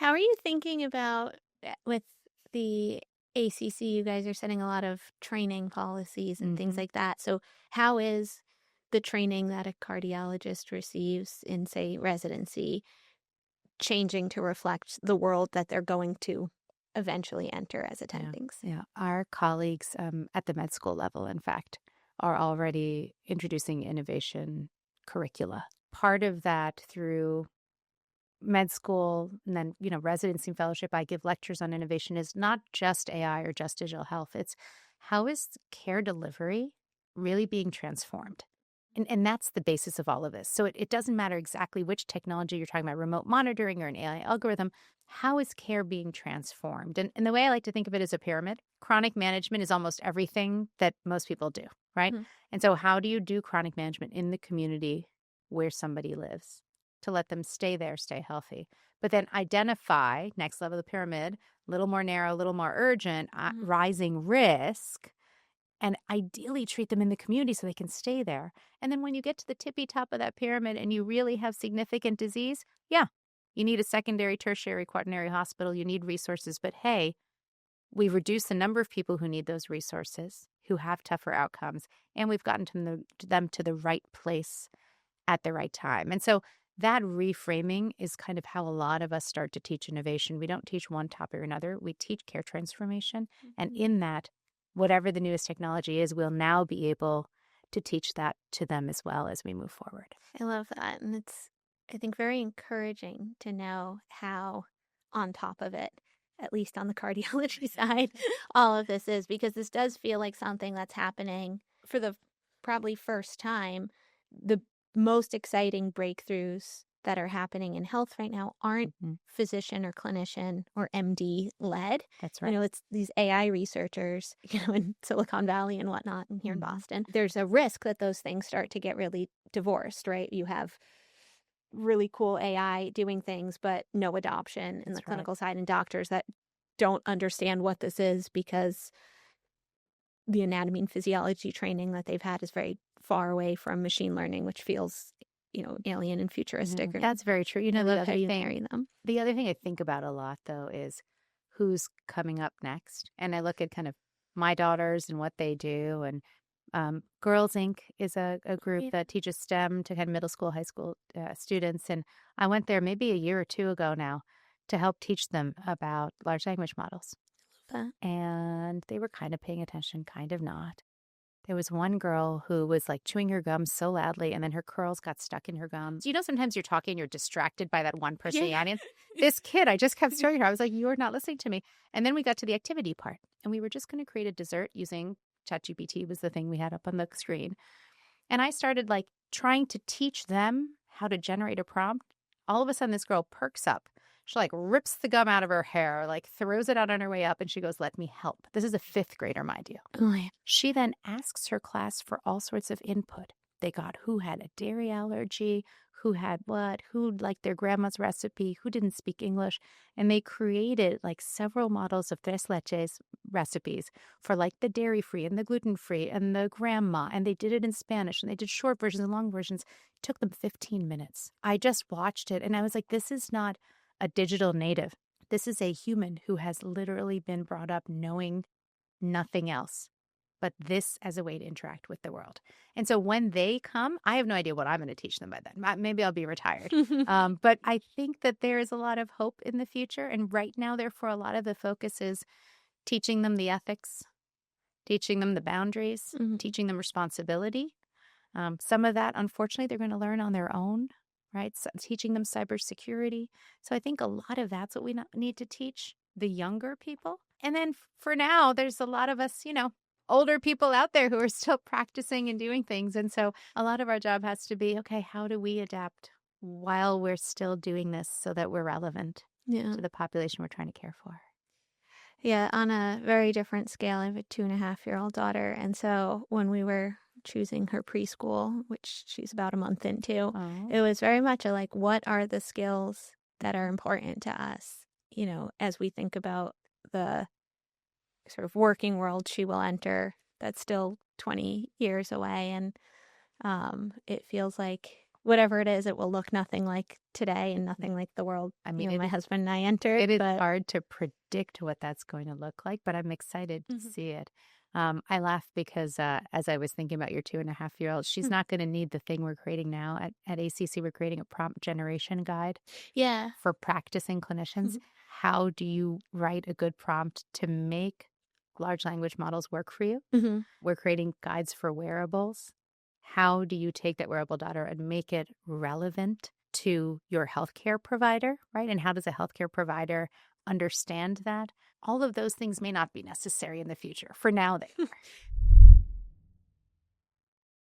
How are you thinking about with the ACC? You guys are setting a lot of training policies and things hmm like that. So, how is the training that a cardiologist receives in, say, residency changing to reflect the world that they're going to eventually enter as Yeah, attendings? yeah. Our colleagues at the med school level, in fact, are already introducing innovation curricula. Part of that through med school and then, residency and fellowship, I give lectures on innovation is not just AI or just digital health. It's how is care delivery really being transformed? And that's the basis of all of this. So it doesn't matter exactly which technology you're talking about, remote monitoring or an AI algorithm. How is care being transformed? And the way I like to think of it is a pyramid. Chronic management is almost everything that most people do, right? Mhm. And so how do you do chronic management in the community where somebody lives to let them stay there, stay healthy? But then identify, next level of the pyramid, a little more narrow, a little more urgent, Mhm. rising risk, and ideally treat them in the community so they can stay there. And then when you get to the tippy top of that pyramid and you really have significant disease, yeah, you need a secondary, tertiary, quaternary hospital. You need resources. But hey, we've reduced the number of people who need those resources, who have tougher outcomes, and we've gotten them to the right place at the right time. And so that reframing is kind of how a lot of us start to teach innovation. We don't teach one topic or another. We teach care transformation. And Mhm. in that, whatever the newest technology is, we'll now be able to teach that to them as well as we move forward. I love that. And it's, I think, very encouraging to know how on top of it, at least on the cardiology side, all of this is, because this does feel like something that's happening for the probably first time. The most exciting breakthroughs that are happening in health right now aren't Mhm. physician or clinician or MD led. That's right. It's these AI researchers, in Silicon Valley and whatnot, and here in Mhm. Boston. There's a risk that those things start to get really divorced, right? You have really cool AI doing things, but no adoption in the That's right. clinical side, and doctors that don't understand what this is because the anatomy and physiology training that they've had is very far away from machine learning, which feels, alien and futuristic. Yeah, that's very true. I The love how other you thing marry them. the other thing I think about a lot though is who's coming up next. And I look at kind of my daughters and what they do. And Girls Inc. is a group Yeah. that teaches STEM to kind of middle school, high school students. And I went there maybe a year or two ago now to help teach them about large language models. But And they were kind of paying attention, kind of not. There was one girl who was like chewing her gums so loudly, and then her curls got stuck in her gums. Sometimes you're talking, you're distracted by that one person in the yeah. audience. This kid, I just kept staring at her. I was like, you're not listening to me. And then we got to the activity part, and we were just going to create a dessert using ChatGPT was the thing we had up on the screen. And I started like trying to teach them how to generate a prompt. All of a sudden, this girl perks up. She like rips the gum out of her hair, like throws it out on her way up, and she goes, "Let me help." This is a fifth grader, mind you. Oh, yeah. She then asks her class for all sorts of input. They got who had a dairy allergy, who had what, who liked their grandma's recipe, who didn't speak English. And they created like several models of tres leches recipes for like the dairy free and the gluten free and the grandma. And they did it in Spanish and they did short versions and long versions. It took them 15 minutes. I just watched it and I was like, this is not a digital native. This is a human who has literally been brought up knowing nothing else but this as a way to interact with the world. And so when they come, I have no idea what I'm going to teach them by then. Maybe I'll be retired. But I think that there is a lot of hope in the future. And right now, therefore, a lot of the focus is teaching them the ethics, teaching them the boundaries, Mhm. teaching them responsibility. Some of that, unfortunately, they're going to learn on their own, right? So teaching them cybersecurity. So I think a lot of that's what we need to teach the younger people. And then for now, there's a lot of us, older people out there who are still practicing and doing things. And so a lot of our job has to be, okay, how do we adapt while we're still doing this so that we're relevant Yeah. to the population we're trying to care for? Yeah, on a very different scale, I have a 2.5-year-old daughter. And so when we were choosing her preschool, which she's about a month into, Oh, it was very much a like, what are the skills that are important to us, as we think about the sort of working world she will enter that's still 20 years away. And it feels like whatever it is, it will look nothing like today and nothing like the world I mean, my husband and I entered. it is But hard to predict what that's going to look like, but I'm excited to Mhm. see it. I laugh because as I was thinking about your 2.5-year-old, she's Mm. not going to need the thing we're creating now at ACC. We're creating a prompt generation guide Yeah. for practicing clinicians. Mhm. How do you write a good prompt to make large language models work for you? Mhm. We're creating guides for wearables. How do you take that wearable data and make it relevant to your healthcare provider, right? And how does a healthcare provider understand that? All of those things may not be necessary in the future. For now, they are.